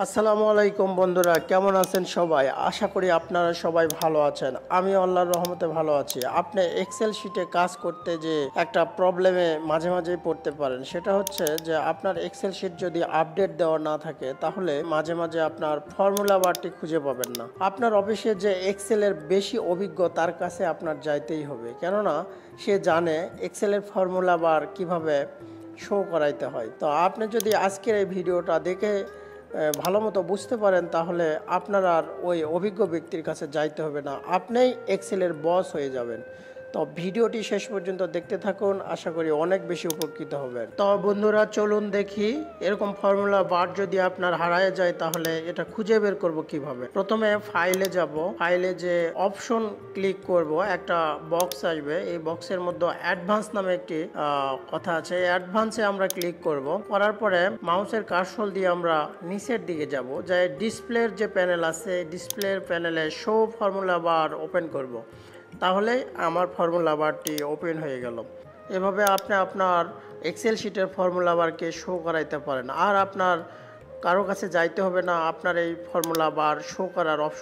আসসালামু আলাইকুম বন্ধুরা, কেমন আছেন সবাই? আশা করি আপনারা সবাই ভালো আছেন। আমি আল্লাহর রহমতে ভালো আছি। আপনি এক্সেল শিটে কাজ করতে যে একটা প্রবলেমে মাঝে মাঝেই পড়তে পারেন, সেটা হচ্ছে যে আপনার এক্সেল শিট যদি আপডেট দেওয়া না থাকে তাহলে মাঝে মাঝে আপনার ফর্মুলা বারটি খুঁজে পাবেন না। আপনার অফিসে যে এক্সেলের বেশি অভিজ্ঞ তার কাছে আপনার যাইতেই হবে, কেননা সে জানে এক্সেলের ফর্মুলা বার কিভাবে শো করাইতে হয়। তো আপনি যদি আজকের এই ভিডিওটা দেখে ভালো মতো বুঝতে পারেন তাহলে আপনার আর ওই অভিজ্ঞ ব্যক্তির কাছে যাইতে হবে না, আপনিই এক্সেলের বস হয়ে যাবেন। তো ভিডিওটি শেষ পর্যন্ত দেখতে থাকুন, আশা করি অনেক বেশি উপকৃত হবেন। তো বন্ধুরা চলুন দেখি, এরকম ফর্মুলা বার যদি আপনার হারায় যায় তাহলে এটা খুঁজে বের করব কিভাবে। প্রথমে ফাইলে যাব, ফাইলে যে অপশন ক্লিক করব, একটা বক্স আসবে, এই বক্সের মধ্যে অ্যাডভান্স নামে একটি কথা আছে, অ্যাডভান্সে আমরা ক্লিক করব। করার পরে মাউসের কার্সর দিয়ে আমরা নিচের দিকে যাব, যাই ডিসপ্লের যে প্যানেল আছে ডিসপ্লের প্যানেলে শো ফর্মুলা বার ওপেন করব। তাহলে আমার ফর্মুলা বারটি ওপেন হয়ে গেল। এভাবে আপনি আপনার এক্সেল শিটের ফর্মুলা বারকে শো করাইতে পারেন, আর আপনার কারো কাছে যাইতে হবে না আপনার এই ফর্মুলা বার শো করার অপশন